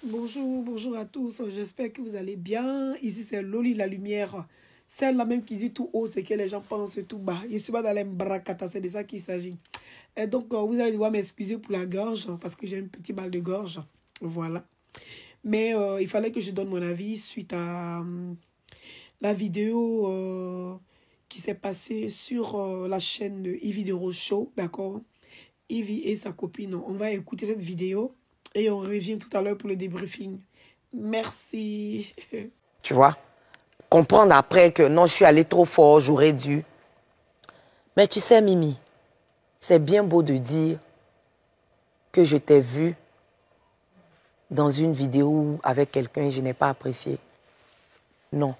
Bonjour, bonjour à tous. J'espère que vous allez bien. Ici, c'est Loli la lumière. Celle-là même qui dit tout haut, c'est que les gens pensent tout bas. Je suis pas dans les brakata, c'est de ça qu'il s'agit. Et donc, vous allez devoir m'excuser pour la gorge, parce que j'ai un petit mal de gorge. Voilà. Mais il fallait que je donne mon avis suite à la vidéo qui s'est passée sur la chaîne de Ivy de Rochaud, d'accord? Ivy et sa copine. On va écouter cette vidéo. Et on revient tout à l'heure pour le débriefing. Merci. Tu vois, comprendre après que non, je suis allée trop fort, j'aurais dû. Mais tu sais, Mimi, c'est bien beau de dire que je t'ai vu dans une vidéo avec quelqu'un et je n'ai pas apprécié. Non,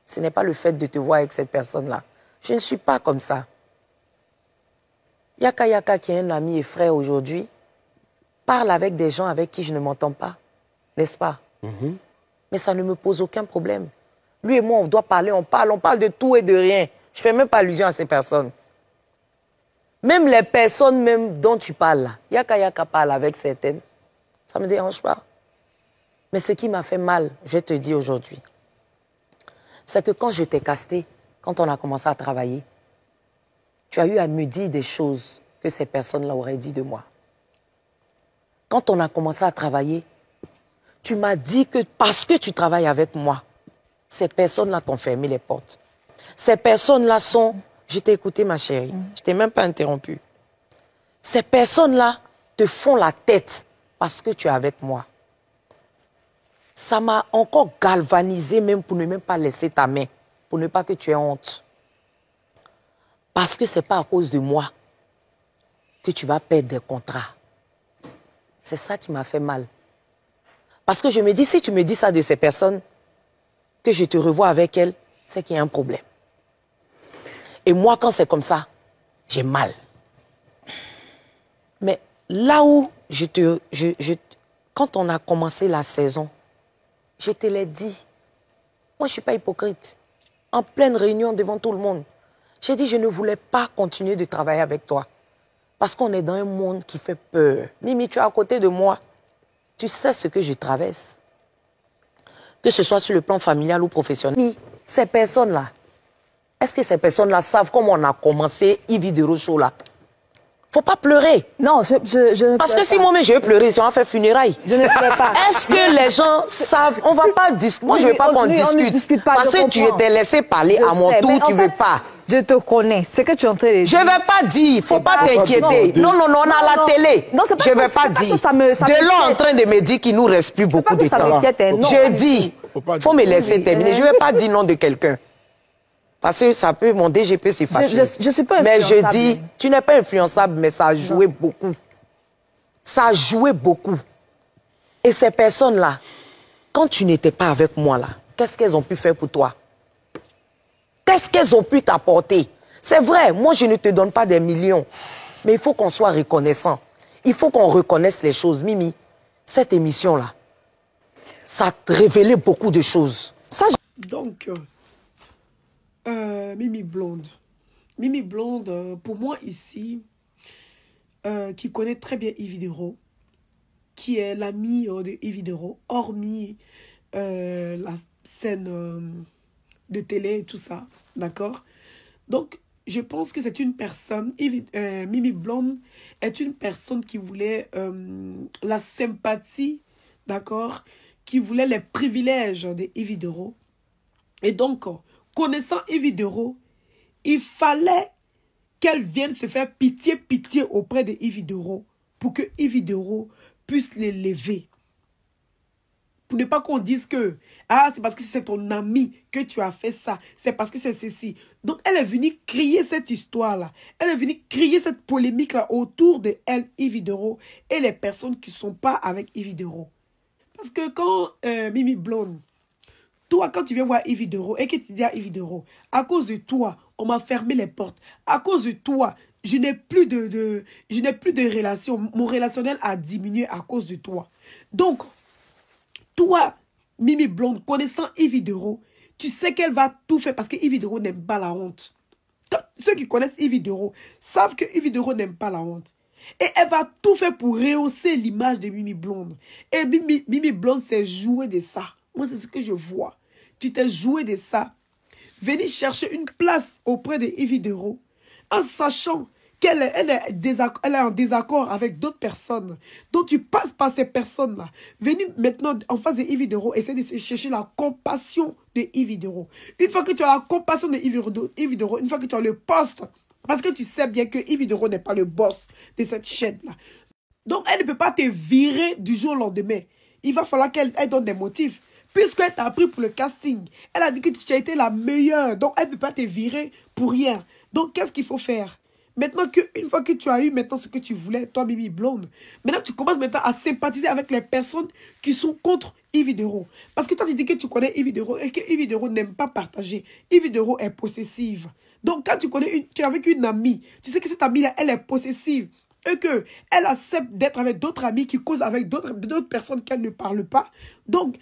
ce n'est pas le fait de te voir avec cette personne-là. Je ne suis pas comme ça. Yaka Yaka, qui est un ami et frère aujourd'hui, parle avec des gens avec qui je ne m'entends pas, n'est-ce pas? Mais ça ne me pose aucun problème. Lui et moi, on doit parler, on parle de tout et de rien. Je ne fais même pas allusion à ces personnes. Même les personnes même dont tu parles là, Yaka Yaka parle avec certaines, ça ne me dérange pas. Mais ce qui m'a fait mal, je vais te dire aujourd'hui, c'est que quand je t'ai casté, quand on a commencé à travailler, tu as eu à me dire des choses que ces personnes-là auraient dit de moi. Quand on a commencé à travailler, tu m'as dit que parce que tu travailles avec moi, ces personnes-là t'ont fermé les portes. Ces personnes-là sont... Je t'ai écouté, ma chérie. Je t'ai même pas interrompu. Ces personnes-là te font la tête parce que tu es avec moi. Ça m'a encore galvanisé même pour ne même pas laisser ta main, pour ne pas que tu aies honte. Parce que ce n'est pas à cause de moi que tu vas perdre des contrats. C'est ça qui m'a fait mal. Parce que je me dis, si tu me dis ça de ces personnes, que je te revois avec elles, c'est qu'il y a un problème. Et moi, quand c'est comme ça, j'ai mal. Mais là où quand on a commencé la saison, je te l'ai dit. Moi, je ne suis pas hypocrite. En pleine réunion devant tout le monde, j'ai dit, je ne voulais pas continuer de travailler avec toi. Parce qu'on est dans un monde qui fait peur. Mimi, tu es à côté de moi. Tu sais ce que je traverse. Que ce soit sur le plan familial ou professionnel. Mais ces personnes-là, est-ce que ces personnes-là savent comment on a commencé Ivy de Rochaud là? Faut pas pleurer. Non, je ne Parce que si moi-même je vais pleurer, si on va faire funérailles. Je ne pleure pas. Est-ce que les gens savent? On va pas discuter. Moi, je veux pas qu'on discute. Pas, parce que tu t'es laissé parler à mon tour, tu veux pas. Je te connais. Ce que tu es en train de dire. Je vais pas dire. Faut pas t'inquiéter. Non, on a la télé. Non, c'est pas je vais pas dire. De là en train de me dire qu'il nous reste plus beaucoup de temps. Je dis, faut me laisser terminer. Je vais pas dire non de quelqu'un. Parce que ça peut, mon DGP s'est fâché. Je suis pas mais influençable. je dis, tu n'es pas influençable, mais ça a joué beaucoup. Ça a joué beaucoup. Et ces personnes-là, quand tu n'étais pas avec moi là, qu'est-ce qu'elles ont pu faire pour toi? Qu'est-ce qu'elles ont pu t'apporter? C'est vrai, moi je ne te donne pas des millions, mais il faut qu'on soit reconnaissant. Il faut qu'on reconnaisse les choses. Mimi, cette émission-là, ça a révélé beaucoup de choses. Ça, donc, Mimi Blonde. Mimi Blonde, pour moi ici, qui connaît très bien Ivy Dero, qui est l'ami de Ivy Dero, hormis la scène de télé et tout ça, d'accord? Donc, je pense que c'est une personne, Mimi Blonde est une personne qui voulait la sympathie, d'accord? Qui voulait les privilèges de Ivy Dero. Et donc, connaissant Ivy Dero, il fallait qu'elle vienne se faire pitié auprès de Ivy Dero pour que Ivy Dero puisse l'élever. Pour ne pas qu'on dise que c'est parce que c'est ton ami que tu as fait ça. C'est parce que c'est ceci. Donc, elle est venue crier cette histoire-là. Elle est venue crier cette polémique-là autour de elle, Ivy Dero, et les personnes qui ne sont pas avec Ivy Dero. Parce que quand Mimi Blonde, toi, quand tu viens voir Ivy Dero et que tu dis à Ivy Dero, à cause de toi, on m'a fermé les portes. À cause de toi, je n'ai plus de relation. Mon relationnel a diminué à cause de toi. Donc, toi, Mimi Blonde, connaissant Ivy Dero, tu sais qu'elle va tout faire parce que Ivy Dero n'aime pas la honte. Ceux qui connaissent Ivy Dero savent que Ivy Dero n'aime pas la honte. Et elle va tout faire pour rehausser l'image de Mimi Blonde. Et Mimi Blonde s'est joué de ça. Moi, c'est ce que je vois. Tu t'es joué de ça. Venir chercher une place auprès de Yves Dero en sachant qu'elle est en désaccord avec d'autres personnes. Donc tu passes par ces personnes-là. Venir maintenant en face de Yves Dero, essayer de chercher la compassion de Yves Dero. Une fois que tu as la compassion de Yves Dero, une fois que tu as le poste, parce que tu sais bien que Yves Dero n'est pas le boss de cette chaîne-là. Donc elle ne peut pas te virer du jour au lendemain. Il va falloir qu'elle donne des motifs. Puisqu'elle t'a pris pour le casting, elle a dit que tu as été la meilleure. Donc elle ne peut pas te virer pour rien. Donc qu'est-ce qu'il faut faire? Maintenant qu'une fois que tu as eu maintenant ce que tu voulais, toi Mimi Blonde, maintenant tu commences maintenant à sympathiser avec les personnes qui sont contre Yves Dero. Parce que toi tu dis que tu connais Yves Dero et que Yves Dero n'aime pas partager. Yves Dero est possessive. Donc quand tu es avec une amie, tu sais que cette amie-là, elle est possessive. Et qu'elle accepte d'être avec d'autres amis qui causent avec d'autres personnes qu'elle ne parle pas. Donc,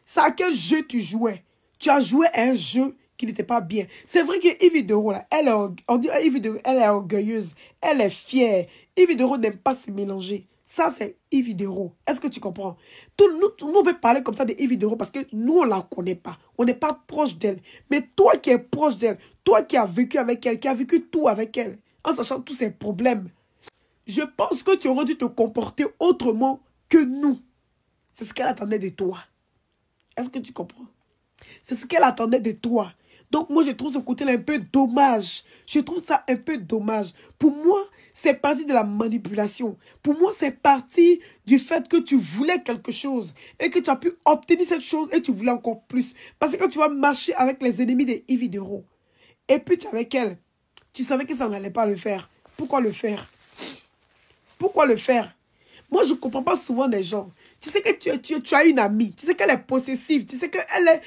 c'est à quel jeu tu jouais? Tu as joué à un jeu qui n'était pas bien. C'est vrai que Yves Dero, là, elle est orgueilleuse, elle est fière. Yves Dero n'aime pas se mélanger. Ça, c'est Yves Dero. Est-ce que tu comprends? Nous, on peut parler comme ça de Yves Dero parce que nous, on ne la connaît pas. On n'est pas proche d'elle. Mais toi qui es proche d'elle, toi qui as vécu avec elle, qui as vécu tout avec elle, en sachant tous ses problèmes, je pense que tu aurais dû te comporter autrement que nous. C'est ce qu'elle attendait de toi. Est-ce que tu comprends? C'est ce qu'elle attendait de toi. Donc moi, je trouve ce côté-là un peu dommage. Je trouve ça un peu dommage. Pour moi, c'est parti de la manipulation. Pour moi, c'est parti du fait que tu voulais quelque chose et que tu as pu obtenir cette chose et tu voulais encore plus. Parce que quand tu vas marcher avec les ennemis de Yves Dero et puis tu es avec elle, tu savais que ça n'allait pas le faire. Pourquoi le faire? Pourquoi le faire? Moi, je ne comprends pas souvent les gens. Tu sais que tu as une amie. Tu sais qu'elle est possessive. Tu sais qu'elle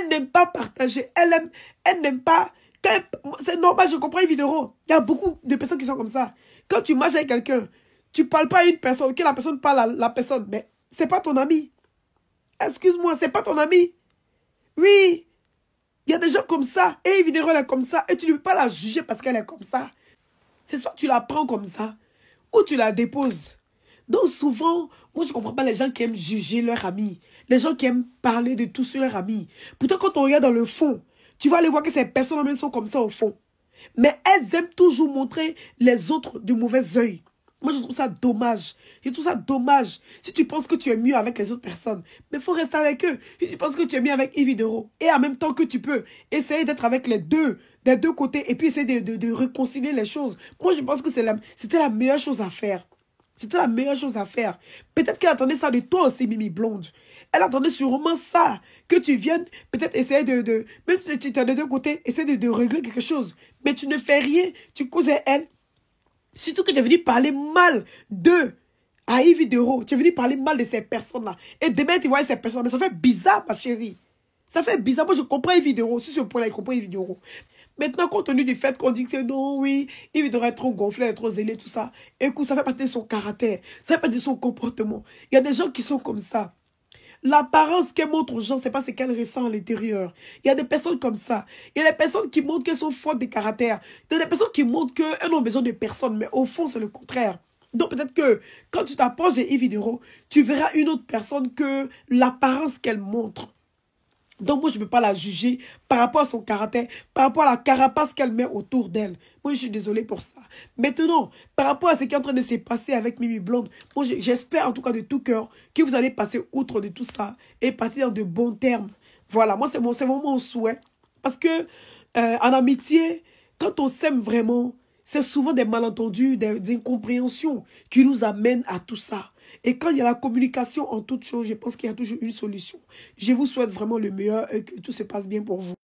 n'aime pas partager. Elle n'aime pas... C'est normal, je comprends Yves Dero. Il y a beaucoup de personnes qui sont comme ça. Quand tu marches avec quelqu'un, tu ne parles pas à une personne, que la personne parle à la personne. Mais ce n'est pas ton ami. Excuse-moi, ce n'est pas ton ami. Oui. Il y a des gens comme ça. Et Yves Dero, elle est comme ça. Et tu ne peux pas la juger parce qu'elle est comme ça. C'est soit tu la prends comme ça, ou tu la déposes. Donc souvent, moi je ne comprends pas les gens qui aiment juger leurs amis. Les gens qui aiment parler de tout sur leurs amis. Pourtant quand on regarde dans le fond, tu vas aller voir que ces personnes même sont comme ça au fond. Mais elles aiment toujours montrer les autres du mauvais œil. Moi je trouve ça dommage. Je trouve ça dommage. Si tu penses que tu es mieux avec les autres personnes, mais il faut rester avec eux. Si tu penses que tu es mieux avec Yves Dero, et en même temps que tu peux essayer d'être avec les deux, des deux côtés, et puis essayer de réconcilier les choses. Moi je pense que c'était la meilleure chose à faire. C'était la meilleure chose à faire. Peut-être qu'elle attendait ça de toi aussi, Mimi Blonde. Elle attendait sûrement ça. Que tu viennes peut-être essayer même si tu es de deux côtés, essayer de régler quelque chose. Mais tu ne fais rien. Tu causes à elle. Surtout que tu es venu parler mal à Yves Dero. Tu es venu parler mal de ces personnes-là. Et demain, tu vois ces personnes. Mais ça fait bizarre, ma chérie. Ça fait bizarre. Moi, je comprends Yves Dero. Sur ce point-là, je comprends Yves Dero. Maintenant, compte tenu du fait qu'on dit que non, oui, il devrait être trop gonflé, être trop zélé, tout ça. Écoute, ça fait partie de son caractère. Ça fait partie de son comportement. Il y a des gens qui sont comme ça. L'apparence qu'elle montre aux gens, c'est pas ce qu'elle ressent à l'intérieur. Il y a des personnes comme ça. Il y a des personnes qui montrent qu'elles sont fortes de caractère. Il y a des personnes qui montrent qu'elles n'ont besoin de personne. Mais au fond, c'est le contraire. Donc peut-être que quand tu t'approches de Yves Dero, tu verras une autre personne que l'apparence qu'elle montre. Donc moi, je ne peux pas la juger par rapport à son caractère, par rapport à la carapace qu'elle met autour d'elle. Moi, je suis désolée pour ça. Maintenant, par rapport à ce qui est en train de se passer avec Mimi Blonde, moi, j'espère en tout cas de tout cœur que vous allez passer outre de tout ça et partir dans de bons termes. Voilà, moi, c'est vraiment mon souhait. Parce que en amitié, quand on s'aime vraiment, c'est souvent des malentendus, des incompréhensions qui nous amènent à tout ça. Et quand il y a la communication en toute chose, je pense qu'il y a toujours une solution. Je vous souhaite vraiment le meilleur et que tout se passe bien pour vous.